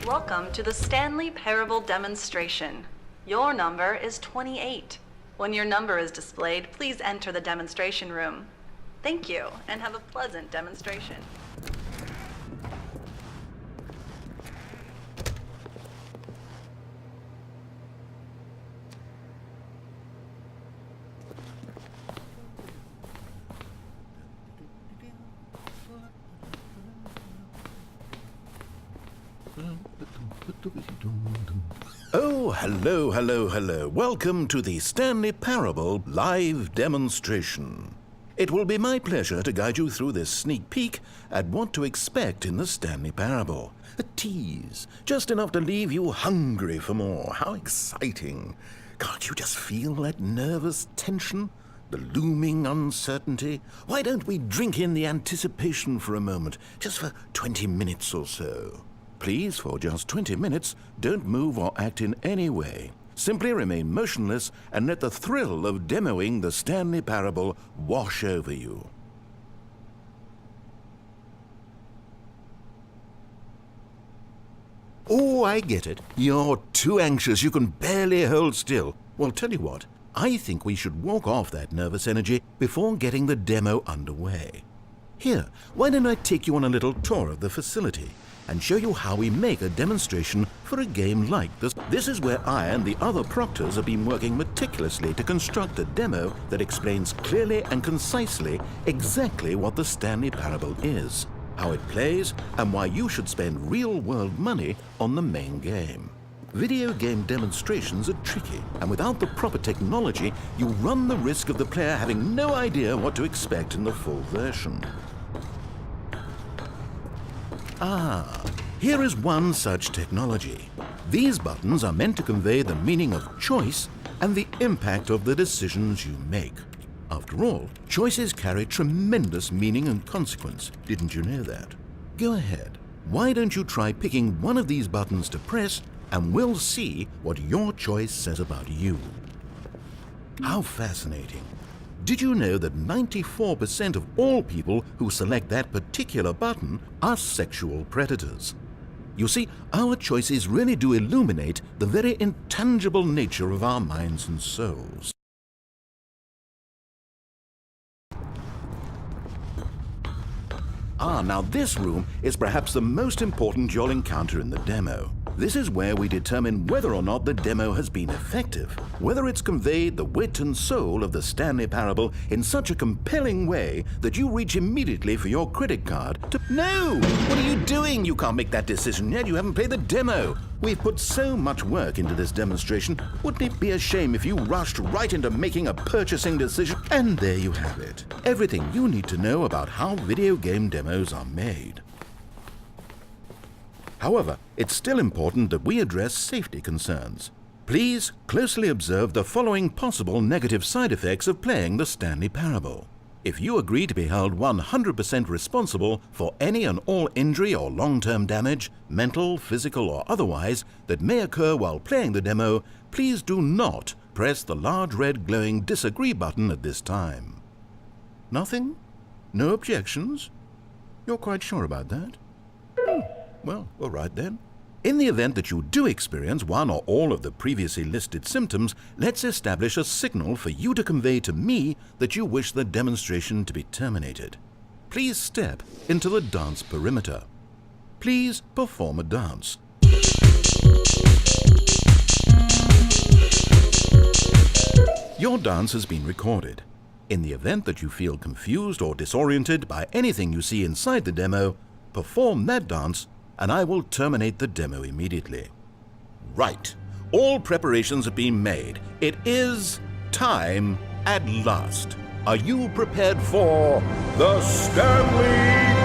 Welcome to the Stanley Parable demonstration. Your number is 28. When your number is displayed, please enter the demonstration room. Thank you, and have a pleasant demonstration. Oh, hello. Welcome to the Stanley Parable live demonstration. It will be my pleasure to guide you through this sneak peek at what to expect in the Stanley Parable. A tease, just enough to leave you hungry for more. How exciting. Can't you just feel that nervous tension? The looming uncertainty? Why don't we drink in the anticipation for a moment, just for 20 minutes or so? Please, for just 20 minutes, don't move or act in any way. Simply remain motionless and let the thrill of demoing the Stanley Parable wash over you. Oh, I get it. You're too anxious. You can barely hold still. Well, tell you what. I think we should walk off that nervous energy before getting the demo underway. Here, why don't I take you on a little tour of the facility and show you how we make a demonstration for a game like this. This is where I and the other proctors have been working meticulously to construct a demo that explains clearly and concisely exactly what the Stanley Parable is, how it plays, and why you should spend real-world money on the main game. Video game demonstrations are tricky, and without the proper technology, you run the risk of the player having no idea what to expect in the full version. Here is one such technology. These buttons are meant to convey the meaning of choice and the impact of the decisions you make. After all, choices carry tremendous meaning and consequence. Didn't you know that? Go ahead. Why don't you try picking one of these buttons to press, and we'll see what your choice says about you. How fascinating. Did you know that 94% of all people who select that particular button are sexual predators? You see, our choices really do illuminate the very intangible nature of our minds and souls. Now this room is perhaps the most important you'll encounter in the demo. This is where we determine whether or not the demo has been effective, whether it's conveyed the wit and soul of the Stanley Parable in such a compelling way that you reach immediately for your credit card to... No! What are you doing? You can't make that decision yet. You haven't played the demo. We've put so much work into this demonstration. Wouldn't it be a shame if you rushed right into making a purchasing decision? And there you have it. Everything you need to know about how video game demos are made. However, it's still important that we address safety concerns. Please closely observe the following possible negative side effects of playing the Stanley Parable. If you agree to be held 100% responsible for any and all injury or long-term damage, mental, physical, or otherwise, that may occur while playing the demo, please do not press the large red glowing disagree button at this time. Nothing? No objections? You're quite sure about that? Well, all right then. In the event that you do experience one or all of the previously listed symptoms, let's establish a signal for you to convey to me that you wish the demonstration to be terminated. Please step into the dance perimeter. Please perform a dance. Your dance has been recorded. In the event that you feel confused or disoriented by anything you see inside the demo, perform that dance and I will terminate the demo immediately. Right. All preparations have been made. It is time at last. Are you prepared for the Stanley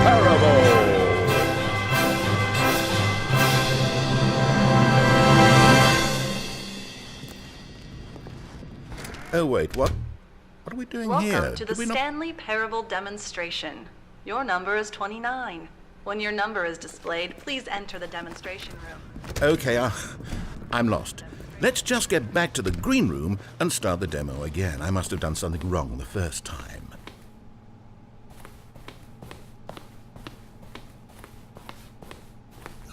Parable? Oh wait, what are we doing here? Welcome to the Stanley Parable demonstration. Your number is 29. When your number is displayed, please enter the demonstration room. Okay, I'm lost. Let's just get back to the green room and start the demo again. I must have done something wrong the first time.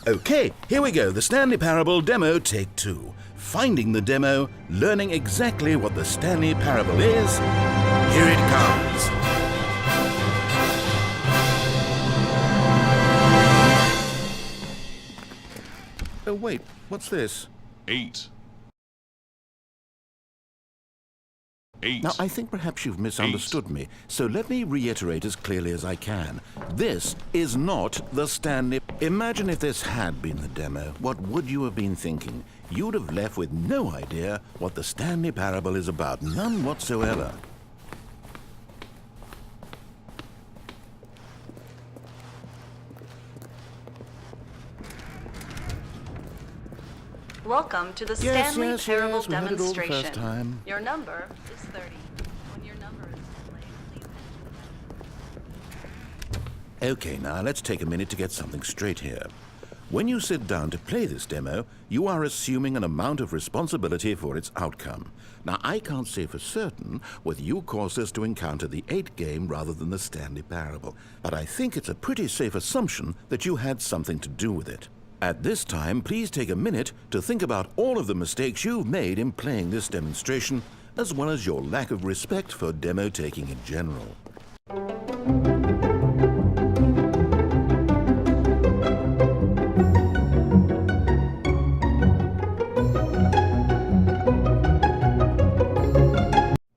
Okay, here we go. The Stanley Parable demo take 2. Finding the demo, learning exactly what the Stanley Parable is. Here it comes. Oh, wait, what's this? 8. Now, I think perhaps you've misunderstood me, so let me reiterate as clearly as I can. This is not the Stanley... Imagine if this had been the demo. What would you have been thinking? You'd have left with no idea what the Stanley Parable is about. None whatsoever. Welcome to the Yes, Stanley yes, Parable yes, we heard it all the first demonstration. time. Your number is 30. When your number is displayed, please enter. Okay, now let's take a minute to get something straight here. When you sit down to play this demo, you are assuming an amount of responsibility for its outcome. Now, I can't say for certain whether you caused us to encounter the 8 game rather than the Stanley Parable, but I think it's a pretty safe assumption that you had something to do with it. At this time, please take a minute to think about all of the mistakes you've made in playing this demonstration, as well as your lack of respect for demo taking in general.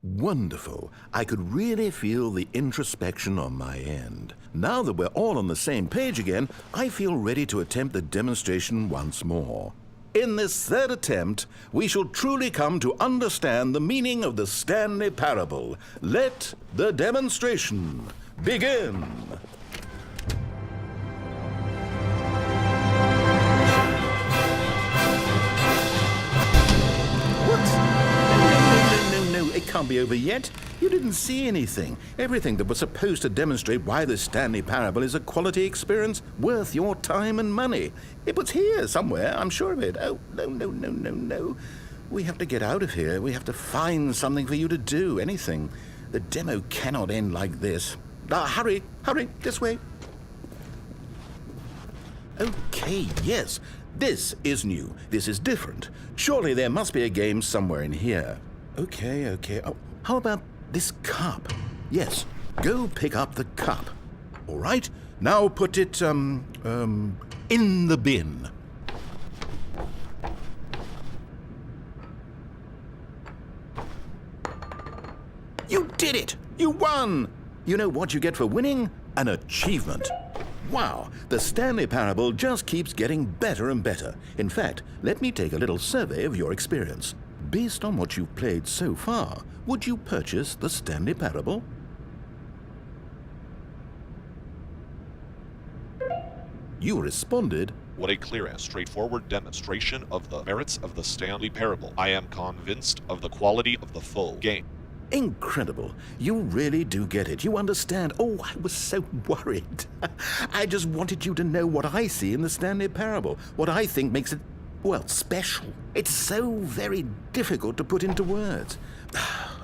Wonderful. I could really feel the introspection on my end. Now that we're all on the same page again, I feel ready to attempt the demonstration once more. In this third attempt, we shall truly come to understand the meaning of the Stanley Parable. Let the demonstration begin. It can't be over yet. You didn't see anything. Everything that was supposed to demonstrate why the Stanley Parable is a quality experience worth your time and money. It was here somewhere, I'm sure of it. Oh, no. We have to get out of here. We have to find something for you to do, anything. The demo cannot end like this. Hurry, this way. Okay, yes. This is new. This is different. Surely there must be a game somewhere in here. Okay. Oh, how about this cup? Yes, go pick up the cup. All right, now put it, in the bin. You did it! You won! You know what you get for winning? An achievement. Wow, the Stanley Parable just keeps getting better and better. In fact, let me take a little survey of your experience. Based on what you've played so far, would you purchase the Stanley Parable? You responded, What a clear and straightforward demonstration of the merits of the Stanley Parable. I am convinced of the quality of the full game. incredible. You really do get it. You understand. Oh, I was so worried. I just wanted you to know what I see in the Stanley Parable, what I think makes it, well, special. It's so very difficult to put into words.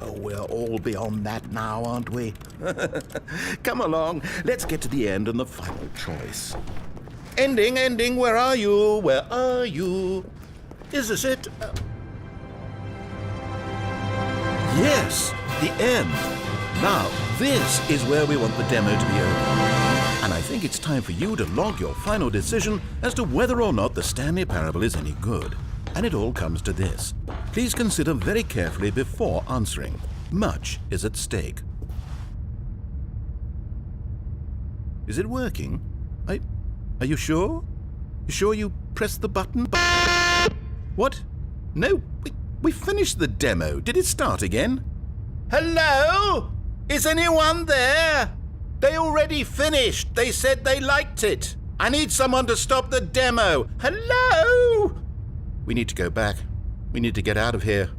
Oh, we're all beyond that now, aren't we? Come along, let's get to the end and the final choice. Ending, where are you? Where are you? Is this it? Yes, the end. Now, this is where we want the demo to be over. And I think it's time for you to log your final decision as to whether or not the Stanley Parable is any good. And it all comes to this. Please consider very carefully before answering. Much is at stake. Is it working? Are you sure? You sure you pressed the button? What? No, we finished the demo. Did it start again? Hello? Is anyone there? They already finished. They said they liked it. I need someone to stop the demo. Hello? We need to go back. We need to get out of here.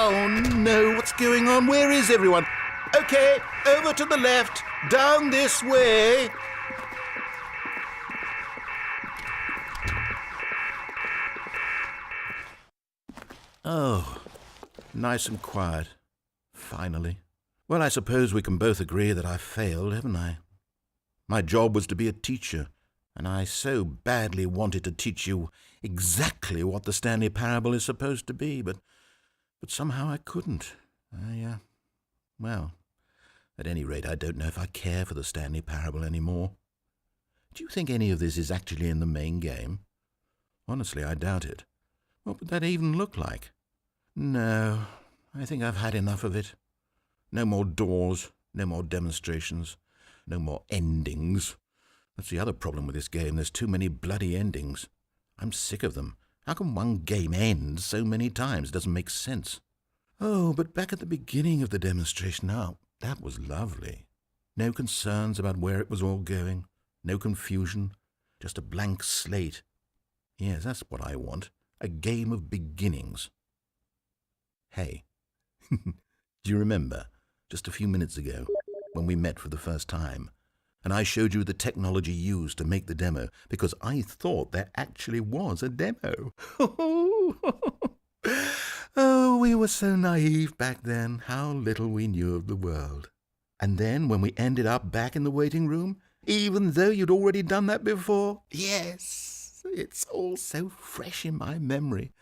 Oh no, what's going on? Where is everyone? Okay, over to the left, down this way. Oh, nice and quiet. Finally. Well, I suppose we can both agree that I failed, haven't I? My job was to be a teacher, and I so badly wanted to teach you exactly what the Stanley Parable is supposed to be, but somehow I couldn't. Well, at any rate, I don't know if I care for the Stanley Parable anymore. Do you think any of this is actually in the main game? Honestly, I doubt it. What would that even look like? No, I think I've had enough of it. No more doors, no more demonstrations, no more endings. That's the other problem with this game. There's too many bloody endings. I'm sick of them. How can one game end so many times? It doesn't make sense. Oh, but back at the beginning of the demonstration, now, that was lovely. No concerns about where it was all going. No confusion. Just a blank slate. Yes, that's what I want. A game of beginnings. Hey, do you remember, just a few minutes ago, when we met for the first time, and I showed you the technology used to make the demo, because I thought there actually was a demo. Oh, we were so naive back then, how little we knew of the world. And then, when we ended up back in the waiting room, even though you'd already done that before, yes, it's all so fresh in my memory.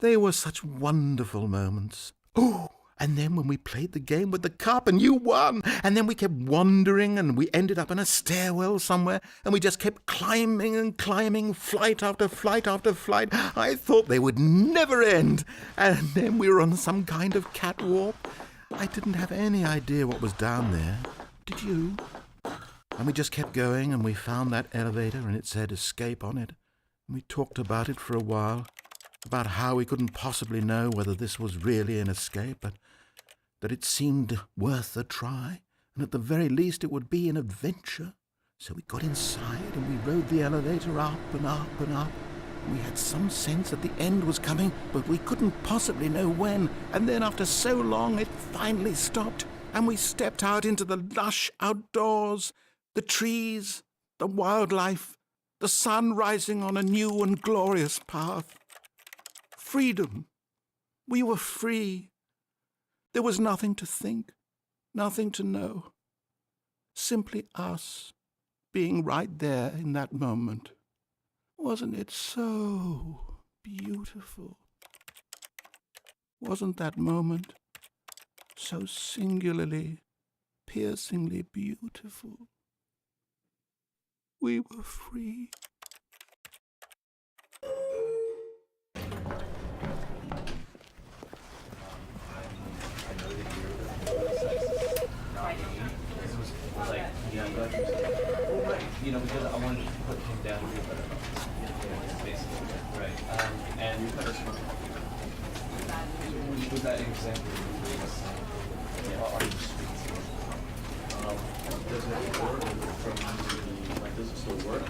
They were such wonderful moments. Oh, and then when we played the game with the cup and you won, and then we kept wandering and we ended up in a stairwell somewhere and we just kept climbing and climbing, flight after flight after flight. I thought they would never end. And then we were on some kind of catwalk. I didn't have any idea what was down there. Did you? And we just kept going and we found that elevator and it said escape on it. And we talked about it for a while. About how we couldn't possibly know whether this was really an escape, but that it seemed worth a try, and at the very least it would be an adventure. So we got inside and we rode the elevator up and up and up. We had some sense that the end was coming, but we couldn't possibly know when. And then after so long it finally stopped, and we stepped out into the lush outdoors, the trees, the wildlife, the sun rising on a new and glorious path. Freedom. We were free. There was nothing to think, nothing to know. Simply us being right there in that moment. Wasn't it so beautiful? Wasn't that moment so singularly, piercingly beautiful? We were free. Because I wanted to put him down here, but basically, right. And was that example does it work? Does it still work?